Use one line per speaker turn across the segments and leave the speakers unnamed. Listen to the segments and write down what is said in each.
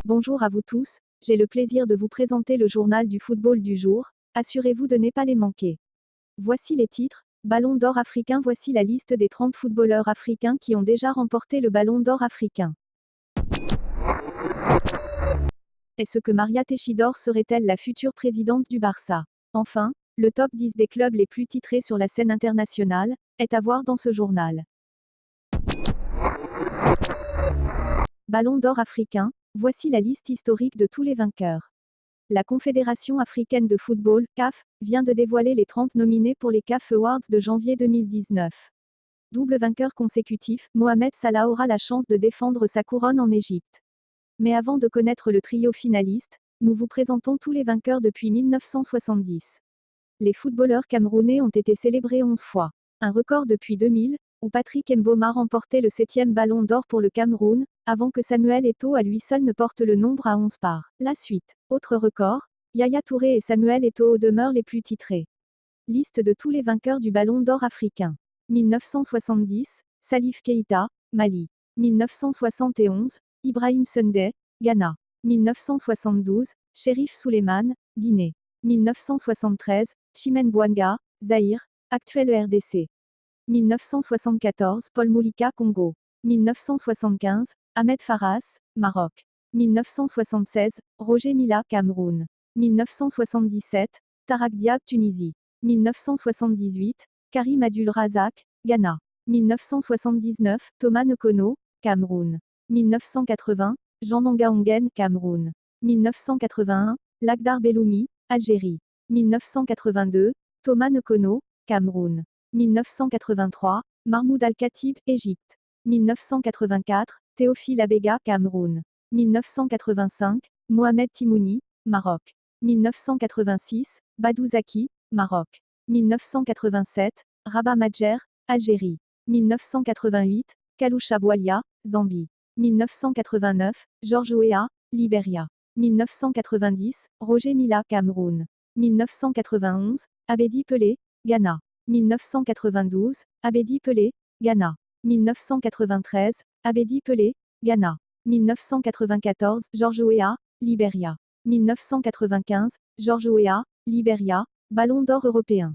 Bonjour à vous tous, j'ai le plaisir de vous présenter le journal du football du jour, assurez-vous de ne pas les manquer. Voici les titres, Ballon d'or africain. Voici la liste des 30 footballeurs africains qui ont déjà remporté le Ballon d'or africain. Est-ce que Maria Teixidor serait-elle la future présidente du Barça? Enfin, le top 10 des clubs les plus titrés sur la scène internationale, est à voir dans ce journal. Ballon d'or africain, voici la liste historique de tous les vainqueurs. La Confédération africaine de football, CAF, vient de dévoiler les 30 nominés pour les CAF Awards de janvier 2019. Double vainqueur consécutif, Mohamed Salah aura la chance de défendre sa couronne en Égypte. Mais avant de connaître le trio finaliste, nous vous présentons tous les vainqueurs depuis 1970. Les footballeurs camerounais ont été célébrés 11 fois. Un record depuis 2000, où Patrick Mboma remportait le 7e ballon d'or pour le Cameroun, avant que Samuel Eto'o à lui seul ne porte le nombre à 11 par la suite. Autre record, Yaya Touré et Samuel Eto'o demeurent les plus titrés. Liste de tous les vainqueurs du ballon d'or africain. 1970, Salif Keïta, Mali. 1971, Ibrahim Sunday, Ghana. 1972, Chérif Souleymane, Guinée. 1973, Chimène Bouanga, Zaïre, actuel RDC. 1974, Paul Moulika, Congo. 1975, Ahmed Faras, Maroc. 1976, Roger Mila, Cameroun. 1977, Tarak Diab, Tunisie. 1978, Karim Abdul Razak, Ghana. 1979, Thomas Nkono, Cameroun. 1980, Jean Manga Ongen, Cameroun. 1981, Lakhdar Belloumi, Algérie. 1982, Thomas Nkono, Cameroun. 1983, Mahmoud Al-Khatib, Égypte. 1984, Théophile Abega, Cameroun. 1985, Mohamed Timouni, Maroc. 1986, Badou Zaki, Maroc. 1987, Rabat Madjer, Algérie. 1988, Kalusha Boualia, Zambie. 1989, George Weah, Libéria. 1990, Roger Mila, Cameroun. 1991, Abedi Pelé, Ghana. 1992, Abedi Pelé, Ghana. 1993, Abedi Pelé, Ghana. 1994, George Weah, Libéria. 1995, George Weah, Libéria, Ballon d'or européen.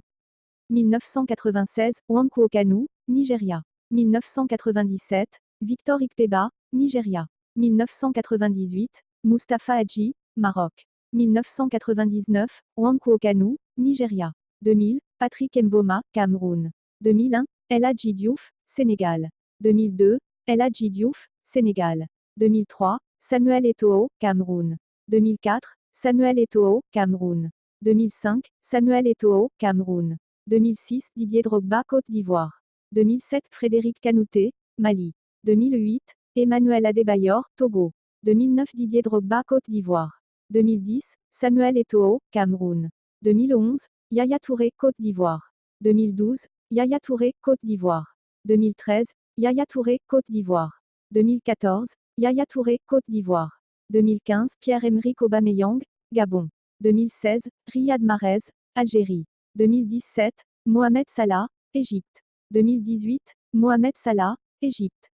1996, Nwankwo Kanu, Nigeria. 1997, Victor Ikpeba, Nigeria. 1998, Mustapha Hadji, Maroc. 1999, Nwankwo Kanu, Nigeria. 2000, Patrick Mboma, Cameroun. 2001, El Hadji Diouf, Sénégal. 2002, El Hadji Diouf, Sénégal. 2003, Samuel Eto'o, Cameroun. 2004, Samuel Eto'o, Cameroun. 2005, Samuel Eto'o, Cameroun. 2006, Didier Drogba, Côte d'Ivoire. 2007, Frédéric Kanouté, Mali. 2008, Emmanuel Adebayor, Togo. 2009, Didier Drogba, Côte d'Ivoire. 2010, Samuel Eto'o, Cameroun. 2011, Yaya Touré, Côte d'Ivoire. 2012, Yaya Touré, Côte d'Ivoire. 2013, Yaya Touré, Côte d'Ivoire. 2014, Yaya Touré, Côte d'Ivoire. 2015, Pierre-Emerick Aubameyang, Gabon. 2016, Riyad Mahrez, Algérie. 2017, Mohamed Salah, Égypte. 2018, Mohamed Salah, Égypte.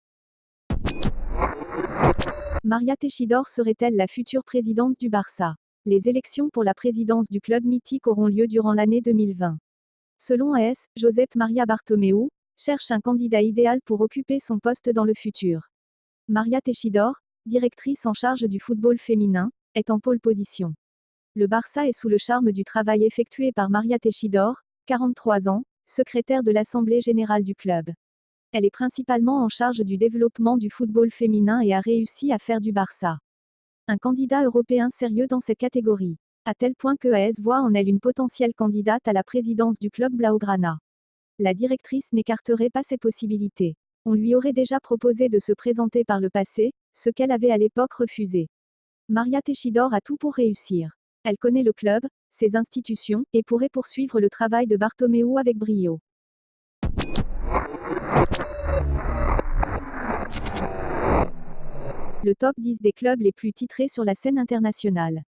Maria Teixidor serait-elle la future présidente du Barça? Les élections pour la présidence du club mythique auront lieu durant l'année 2020. Selon AS, Josep Maria Bartomeu cherche un candidat idéal pour occuper son poste dans le futur. Maria Teixidor, directrice en charge du football féminin, est en pole position. Le Barça est sous le charme du travail effectué par Maria Teixidor, 43 ans, secrétaire de l'Assemblée générale du club. Elle est principalement en charge du développement du football féminin et a réussi à faire du Barça un candidat européen sérieux dans cette catégorie. À tel point que AS voit en elle une potentielle candidate à la présidence du club Blaugrana. La directrice n'écarterait pas ces possibilités. On lui aurait déjà proposé de se présenter par le passé, ce qu'elle avait à l'époque refusé. Maria Teixidor a tout pour réussir. Elle connaît le club, ses institutions, et pourrait poursuivre le travail de Bartomeu avec brio. Le top 10 des clubs les plus titrés sur la scène internationale.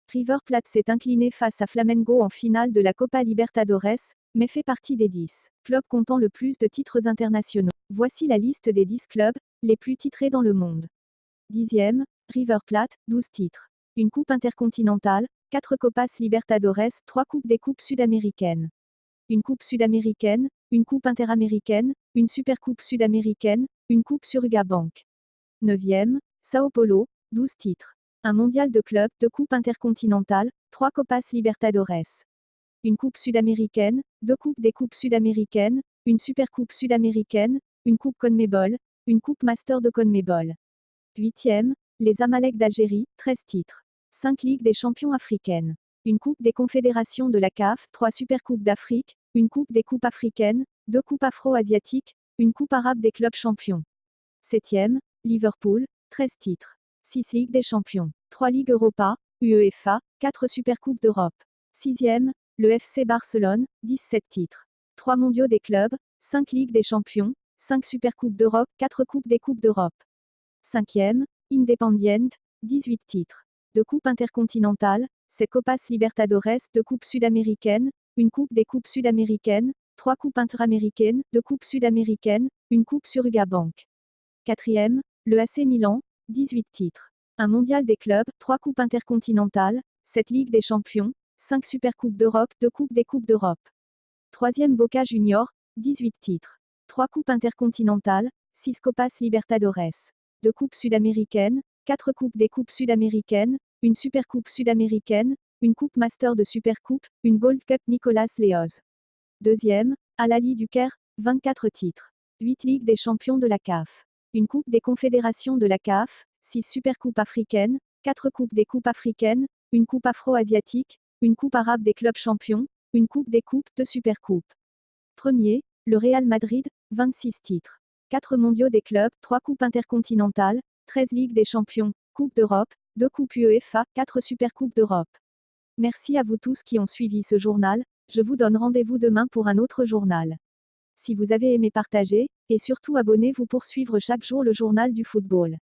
River Plate s'est incliné face à Flamengo en finale de la Copa Libertadores, mais fait partie des 10 clubs comptant le plus de titres internationaux. Voici la liste des 10 clubs les plus titrés dans le monde. 10e, River Plate, 12 titres. Une coupe intercontinentale, 4 Copas Libertadores, 3 coupes des coupes sud-américaines. Une coupe sud-américaine, une coupe interaméricaine, une supercoupe sud-américaine, une coupe Suruga Bank. 9e, Sao Paulo, 12 titres. Un mondial de clubs, 2 coupes intercontinentales, 3 Copas Libertadores. Une coupe sud-américaine, 2 coupes des coupes sud-américaines, une supercoupe sud-américaine, une coupe CONMEBOL, une coupe Master de CONMEBOL. 8e, les Amalek d'Algérie, 13 titres. 5 Ligues des champions africaines. Une coupe des confédérations de la CAF, 3 supercoupes d'Afrique, une coupe des coupes africaines, 2 coupes afro-asiatiques, une coupe arabe des clubs champions. 7e, Liverpool, 13 titres. 6 Ligues des champions. 3 Ligues Europa, UEFA, 4 supercoupes d'Europe. 6e, le FC Barcelone, 17 titres. 3 mondiaux des clubs, 5 Ligues des champions, 5 supercoupes d'Europe, 4 coupes des coupes d'Europe. 5e, Independiente, 18 titres. 2 coupes intercontinentales, 7 Copas Libertadores, 2 coupes sud-américaines, une coupe des coupes sud-américaines, 3 coupes interaméricaines, 2 coupes sud-américaines, une coupe Suruga Bank. 4e, le AC Milan, 18 titres. Un mondial des clubs, 3 coupes intercontinentales, 7 Ligues des champions, 5 supercoupes d'Europe, 2 coupes des coupes d'Europe. 3e Boca Juniors, 18 titres. 3 coupes intercontinentales, 6 Copas Libertadores. 2 coupes sud-américaines, 4 coupes des coupes sud-américaines, une supercoupe sud-américaine, une coupe Master de Supercoupe, une Gold Cup Nicolas Leoz. 2e, Al Ahly du Caire, 24 titres. 8 Ligues des champions de la CAF. Une coupe des confédérations de la CAF, 6 supercoupes africaines, 4 coupes des coupes africaines, une coupe afro-asiatique, une coupe arabe des clubs champions, une coupe des coupes, 2 supercoupes. 1er, le Real Madrid, 26 titres. 4 mondiaux des clubs, 3 coupes intercontinentales, 13 Ligues des champions, Coupe d'Europe, 2 coupes UEFA, 4 supercoupes d'Europe. Merci à vous tous qui ont suivi ce journal, je vous donne rendez-vous demain pour un autre journal. Si vous avez aimé partager, et surtout abonnez-vous pour suivre chaque jour le journal du football.